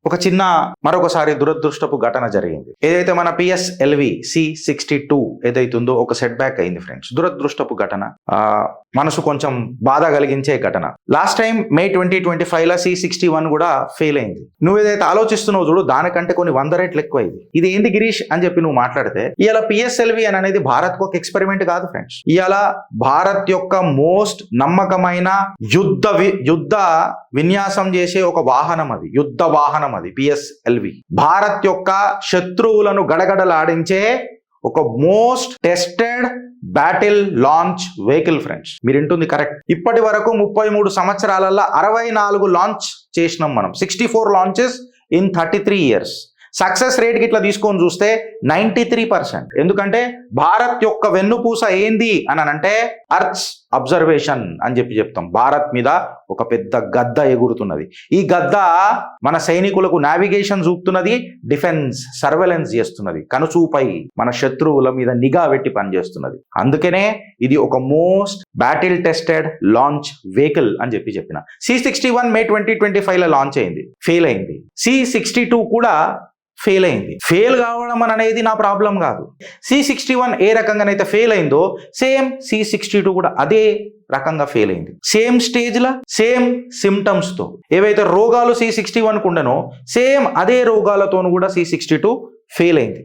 ఒక చిన్న మరొకసారి దురదృష్టపు ఘటన జరిగింది. ఏదైతే మన PSLV C62 ఏదైతుందో ఒక సెట్ బ్యాక్ అయింది ఫ్రెండ్స్. దురదృష్టపు ఘటన, మనసు కొంచెం బాధ కలిగించే ఘటన. లాస్ట్ టైం May 2025 C61 కూడా ఫెయిల్ అయింది. నువ్వు ఏదైతే ఆలోచిస్తున్నావు చూడు, దానికంటే కొన్ని 100 రెట్లు ఎక్కువ అయింది. ఇది ఏంటి గిరీష్ అని చెప్పి నువ్వు మాట్లాడితే, ఇవాళ PSLV అని అనేది భారత్ కు ఒక ఎక్స్పెరిమెంట్ కాదు ఫ్రెండ్స్. ఇవాళ భారత్ యొక్క మోస్ట్ నమ్మకమైన యుద్ధ విన్యాసం చేసే ఒక వాహనం, అది యుద్ధ వాహనం, అది PSLV. భారత్ యొక్క శత్రువులను గడగడలాడించే ఒక most tested battle launch vehicle friends. మీరు వింటుంది కరెక్ట్. ఇప్పటి వరకు 33 సంవత్సరాలలో 64 లాంచ్ చేసినాం మనం. 64 launches in 33 years. Success rate ఇట్లా తీసుకొని చూస్తే 93%. ఎందుకంటే భారత్ యొక్క వెన్నుపూస ఏంది అని అంటే అర్త్ అబ్జర్వేషన్ అని చెప్తాం. భారత్ మీద ఒక పెద్ద గద్ద ఎగురుతున్నది. ఈ గద్ద మన సైనికులకు నావిగేషన్ చూపుతున్నది, డిఫెన్స్ సర్వేలెన్స్ చేస్తున్నది, కనుచూపై మన శత్రువుల మీద నిఘా పెట్టి పనిచేస్తున్నది. అందుకనే ఇది ఒక most battle tested launch vehicle అని చెప్పిన. C61 May 2025 లాంచ్ అయింది, ఫెయిల్ అయింది. C62 కూడా ఫెయిల్ అయింది. ఫెయిల్ కావడం అనేది నా ప్రాబ్లం కాదు. C61 ఏ రకంగానైతే ఫెయిల్ అయిందో సేమ్ C62 కూడా అదే రకంగా ఫెయిల్ అయింది. సేమ్ స్టేజ్లో సేమ్ సిమ్టమ్స్ తో ఏవైతే రోగాలు C61 ఉండనో సేమ్ అదే రోగాలతోనూ కూడా C62 ఫెయిల్ అయింది.